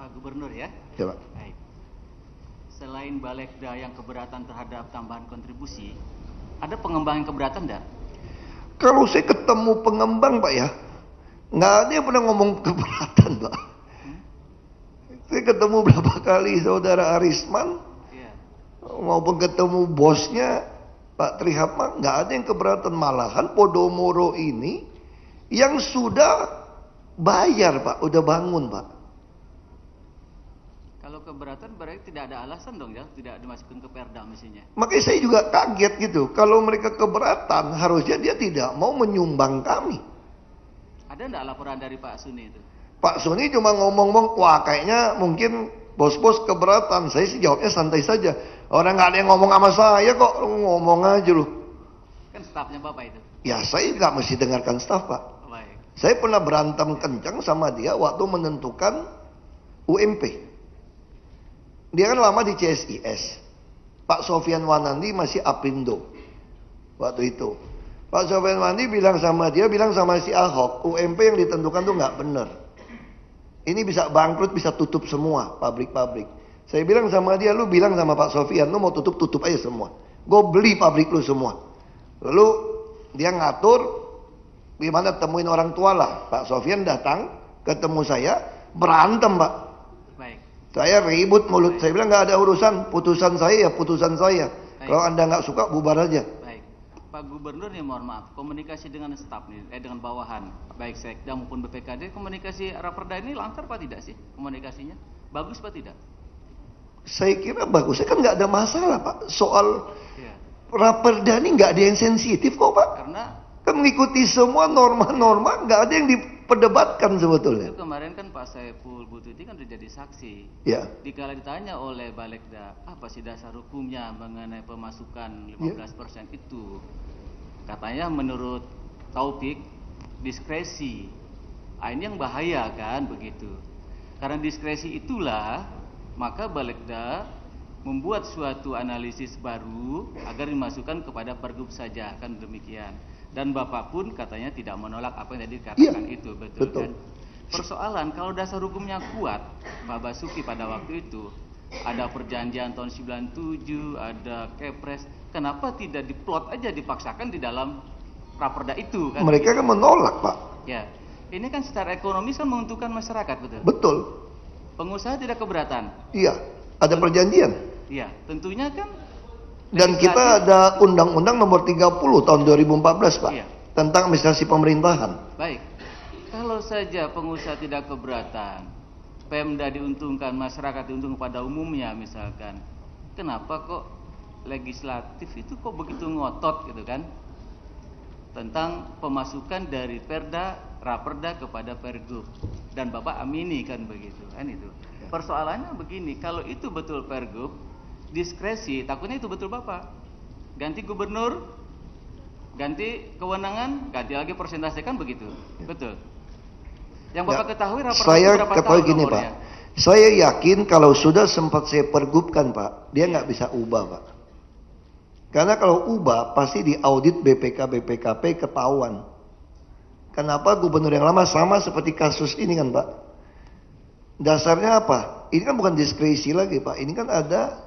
Pak Gubernur ya. Coba. Baik. Selain Balegda yang keberatan terhadap tambahan kontribusi, ada pengembang yang keberatan enggak? Kalau saya ketemu pengembang Pak ya, nggak ada yang pernah ngomong keberatan Pak. Saya ketemu berapa kali saudara Arisman, Iya. maupun ketemu bosnya Pak Trihapma, nggak ada yang keberatan. Malahan Podomoro ini yang sudah bayar Pak, udah bangun Pak. Kalau keberatan berarti tidak ada alasan dong ya, tidak dimasukkan ke Perda mestinya. Makanya saya juga kaget gitu. Kalau mereka keberatan, harusnya dia tidak mau menyumbang kami. Ada enggak laporan dari Pak Suni itu? Pak Suni cuma ngomong-ngomong, wah kayaknya mungkin bos-bos keberatan. Saya sih jawabnya santai saja. Orang nggak ada yang ngomong sama saya kok, ngomong aja loh. Kan stafnya Bapak itu. Ya saya nggak mesti dengarkan staf Pak. Baik. Saya pernah berantem kencang sama dia waktu menentukan UMP. Dia kan lama di CSIS. Pak Sofian Wanandi masih Apindo waktu itu. Pak Sofian Wanandi bilang sama dia, bilang sama si Ahok, UMP yang ditentukan tuh nggak benar. Ini bisa bangkrut, bisa tutup semua pabrik-pabrik. Saya bilang sama dia, lu bilang sama Pak Sofian, lu mau tutup aja semua. Gue beli pabrik lu semua. Lalu dia ngatur, gimana temuin orang tua lah. Pak Sofian datang, ketemu saya, berantem Pak. Baik. Saya ribut mulut, saya bilang nggak ada urusan, putusan saya ya putusan saya. Kalau Anda nggak suka, bubar aja. Baik. Pak Gubernur nih mohon maaf, komunikasi dengan staf nih, dengan bawahan, baik Sekda maupun BPKD, komunikasi Raperda ini lancar Pak tidak sih komunikasinya? Bagus Pak tidak? Saya kira bagus, saya kan nggak ada masalah Pak. Soal Iya. Raperda ini nggak ada yang sensitif kok Pak. Karena Kan mengikuti semua norma-norma, nggak ada yang diperdebatkan itu sebetulnya. kemarin kan Pak Saiful Bututi kan sudah jadi saksi. Ya, Dikala ditanya oleh Balegda, apa sih dasar hukumnya mengenai pemasukan 15% itu? Katanya menurut Taufik, diskresi. Ini yang bahaya kan begitu. Karena diskresi itulah, maka Balegda membuat suatu analisis baru agar dimasukkan kepada Pergub saja, kan demikian. Dan Bapak pun katanya tidak menolak apa yang tadi dikatakan itu, betul kan? Persoalan kalau dasar hukumnya kuat, Pak Basuki pada waktu itu ada perjanjian tahun 97, ada Kepres, kenapa tidak diplot aja, dipaksakan di dalam Raperda itu kan? mereka kan menolak Pak. Ya, ini kan secara ekonomis kan menguntungkan masyarakat, betul? Betul. Pengusaha tidak keberatan. Iya, ada perjanjian. Iya, tentunya kan. Dan kita ada Undang-Undang Nomor 30 tahun 2014 Pak, Iya. tentang administrasi pemerintahan. Baik, kalau saja pengusaha tidak keberatan, Pemda diuntungkan, masyarakat diuntungkan pada umumnya misalkan, kenapa kok legislatif itu kok begitu ngotot gitu kan, tentang pemasukan dari Perda, Raperda kepada Pergub, dan Bapak amini kan begitu kan itu. Persoalannya begini, kalau itu betul Pergub, diskresi, takutnya itu betul Bapak. Ganti gubernur, ganti kewenangan, ganti lagi persentase kan begitu. Betul. Yang Bapak ketahui Raperda Saya berapa ketahui tahun gini nomornya? Pak, saya yakin kalau sudah sempat saya pergubkan Pak, dia nggak bisa ubah Pak. Karena kalau ubah pasti diaudit BPK BPKP ketahuan. Kenapa gubernur yang lama sama seperti kasus ini kan Pak? Dasarnya apa? Ini kan bukan diskresi lagi Pak, ini kan ada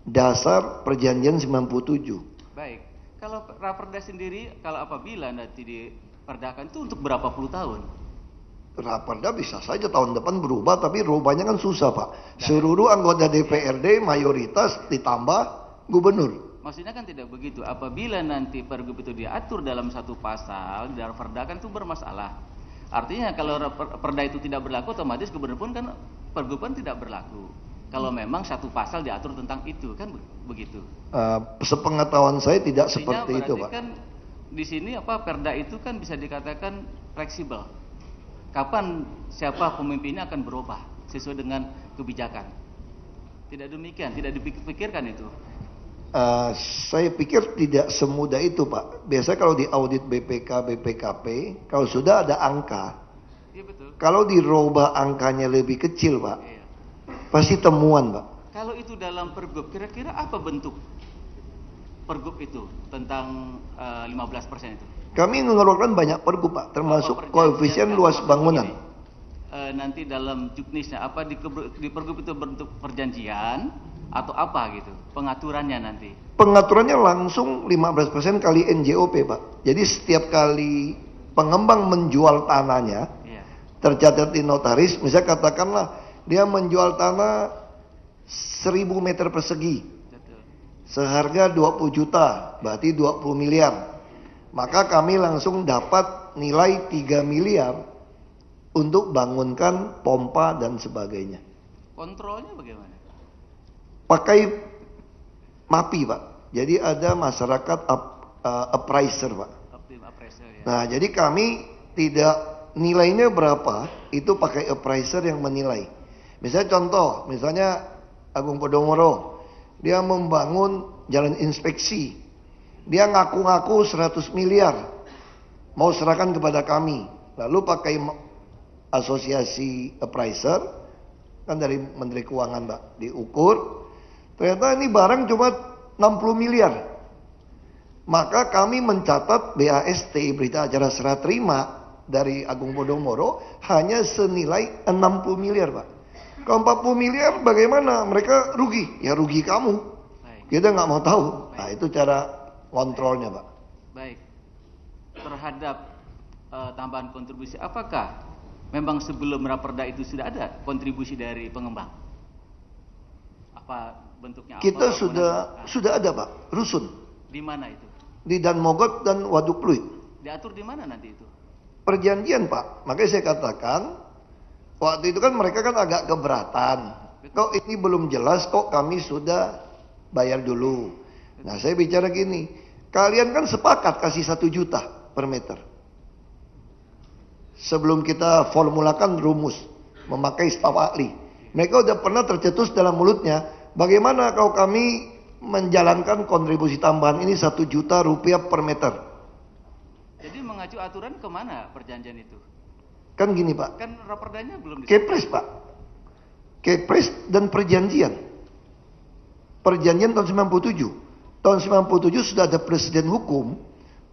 dasar perjanjian 97. Baik. Kalau Raperda sendiri, kalau apabila nanti diperdakan itu untuk berapa puluh tahun? Raperda bisa saja tahun depan berubah, tapi rubahnya kan susah Pak. Seluruh anggota DPRD mayoritas ditambah gubernur. Maksudnya kan tidak begitu. Apabila nanti Pergub itu diatur dalam satu pasal, di dalam Perda kan itu bermasalah. Artinya kalau Perda itu tidak berlaku, otomatis gubernur pun kan Pergub kan tidak berlaku. Kalau memang satu pasal diatur tentang itu kan begitu. Sepengetahuan saya tidak Artinya seperti itu Pak. kan di sini Perda itu kan bisa dikatakan fleksibel. Kapan siapa pemimpinnya akan berubah sesuai dengan kebijakan. Tidak demikian, tidak dipikirkan itu. Saya pikir tidak semudah itu Pak. Biasanya kalau di audit BPK, BPKP, kalau sudah ada angka, Iya betul. kalau dirubah angkanya lebih kecil Pak, Iya. pasti temuan Pak. Kalau itu dalam Pergub, kira-kira apa bentuk Pergub itu tentang 15% itu? Kami mengeluarkan banyak pergub Pak, termasuk koefisien luas bangunan. nanti dalam juknisnya apa di Pergub itu bentuk perjanjian atau apa gitu pengaturannya nanti? Pengaturannya langsung 15% kali NJOP, Pak. Jadi setiap kali pengembang menjual tanahnya, Iya. tercatat di notaris, misalnya katakanlah dia menjual tanah 1000 meter persegi, Betul. seharga 20 juta, berarti 20 miliar. Maka kami langsung dapat nilai 3 miliar untuk bangunkan pompa dan sebagainya. Kontrolnya bagaimana? Pakai MAPI, Pak. Jadi ada masyarakat appraiser, Pak. Optim appraisal ya. Nah, jadi kami tidak nilainya berapa, itu pakai appraiser yang menilai. Misalnya contoh, misalnya Agung Podomoro, dia membangun jalan inspeksi. Dia ngaku-ngaku 100 miliar, mau serahkan kepada kami. Lalu pakai asosiasi appraiser, kan dari Menteri Keuangan, Pak, diukur. Ternyata ini barang cuma 60 miliar. Maka kami mencatat BAST, berita acara serah terima dari Agung Podomoro, hanya senilai 60 miliar, Pak. Kalau 40 miliar bagaimana? Mereka rugi. Ya rugi kamu. Baik. Kita nggak mau tahu. Nah, itu cara kontrolnya, Pak. Baik. Terhadap tambahan kontribusi, apakah memang sebelum raperda itu sudah ada kontribusi dari pengembang? Apa bentuknya? Kita apa? sudah ada, Pak, rusun Di mana itu? di Danmogot dan Waduk Pluit. Diatur di mana nanti itu? Perjanjian, Pak. Makanya saya katakan waktu itu kan mereka kan agak keberatan. Kok ini belum jelas, kok kami sudah bayar dulu. Nah, saya bicara gini, kalian kan sepakat kasih 1 juta per meter. Sebelum kita formulakan rumus, memakai staf ahli. Mereka udah pernah tercetus dalam mulutnya, bagaimana kalau kami menjalankan kontribusi tambahan ini 1 juta rupiah per meter. Jadi mengacu aturan kemana perjanjian itu? Kan gini, Pak, Kan raperdanya belum Kepres, Pak. Kepres dan perjanjian. Perjanjian tahun 97. Tahun 97 sudah ada presiden hukum,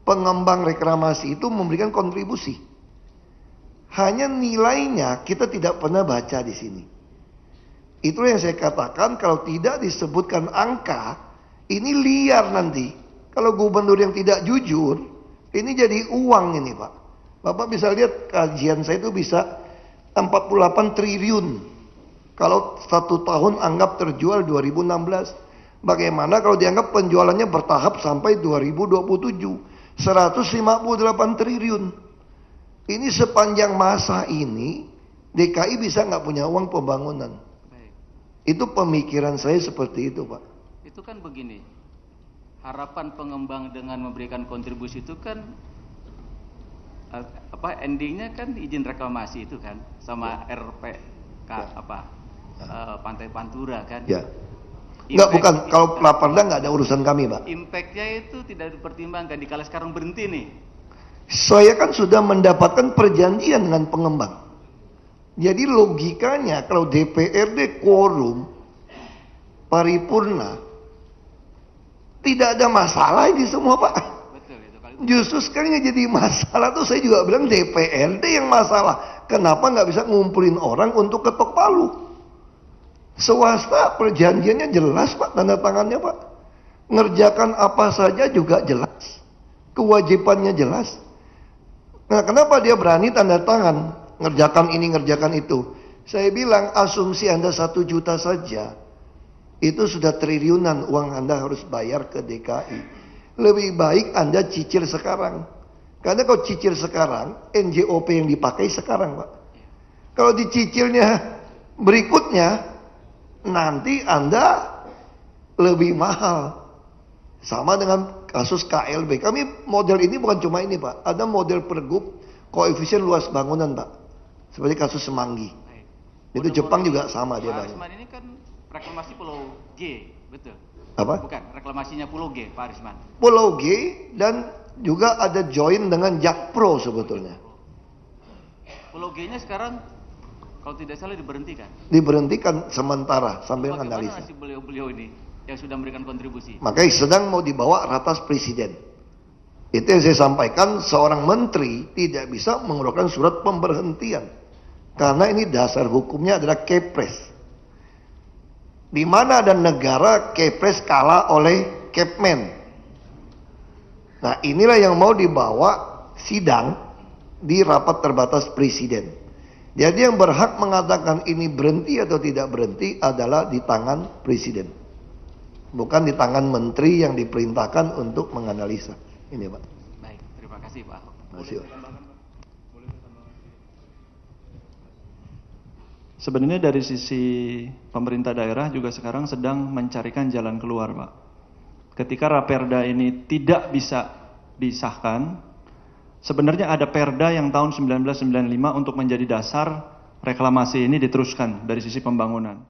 pengembang reklamasi itu memberikan kontribusi. Hanya nilainya kita tidak pernah baca di sini. Itu yang saya katakan, kalau tidak disebutkan angka, ini liar nanti. Kalau gubernur yang tidak jujur, ini jadi uang ini, Pak. Bapak bisa lihat kajian saya itu bisa 48 triliun. Kalau 1 tahun anggap terjual 2016. Bagaimana kalau dianggap penjualannya bertahap sampai 2027? 158 triliun. Ini sepanjang masa ini, DKI bisa nggak punya uang pembangunan. Baik. Itu pemikiran saya seperti itu, Pak. Itu kan begini. Harapan pengembang dengan memberikan kontribusi itu kan endingnya kan izin reklamasi itu kan sama RPK Pantai Pantura kan. Ya. Enggak, bukan. Kalau Raperda nggak ada urusan kami, Pak. Impactnya itu tidak dipertimbangkan dikala sekarang berhenti nih. Saya kan sudah mendapatkan perjanjian dengan pengembang. Jadi logikanya kalau DPRD quorum paripurna, tidak ada masalah ini semua, Pak. Betul itu kali. Justru sekarang yang jadi masalah tuh saya juga bilang DPRD yang masalah. Kenapa nggak bisa ngumpulin orang untuk ketok palu? Swasta perjanjiannya jelas, Pak, tanda tangannya, Pak. Ngerjakan apa saja juga jelas. Kewajibannya jelas. Nah, kenapa dia berani tanda tangan? Ngerjakan ini, ngerjakan itu. Saya bilang asumsi Anda 1 juta saja, itu sudah triliunan uang Anda harus bayar ke DKI. Lebih baik Anda cicil sekarang. Karena kalau cicil sekarang, NJOP yang dipakai sekarang, Pak. Kalau dicicilnya berikutnya, nanti Anda lebih mahal. Sama dengan kasus KLB. Kami model ini bukan cuma ini, Pak. Ada model pergub koefisien luas bangunan, Pak. Seperti kasus Semanggi. Baik. Itu Jepang juga sama dia, Pak Pak. Arisman ini kan reklamasi Pulau G, betul? Apa? Bukan, reklamasinya Pulau G, Pak Arisman. Pulau G dan juga ada join dengan Jakpro sebetulnya. Pulau G-nya sekarang kalau tidak salah diberhentikan. Diberhentikan sementara sambil Bagaimana analisa. nasib beliau-beliau ini yang sudah memberikan kontribusi? Makanya sedang mau dibawa ratas presiden. Itu yang saya sampaikan, seorang menteri tidak bisa mengeluarkan surat pemberhentian. Karena ini dasar hukumnya adalah Kepres. Di mana ada negara Kepres kalah oleh Kepmen. Nah, inilah yang mau dibawa sidang di rapat terbatas presiden. Jadi yang berhak mengatakan ini berhenti atau tidak berhenti adalah di tangan presiden. Bukan di tangan menteri yang diperintahkan untuk menganalisa. Ini Pak. Baik, terima kasih Pak. Terima kasih, Pak. Sebenarnya dari sisi pemerintah daerah juga sekarang sedang mencarikan jalan keluar, Pak. Ketika Raperda ini tidak bisa disahkan, sebenarnya ada Perda yang tahun 1995 untuk menjadi dasar reklamasi ini diteruskan dari sisi pembangunan.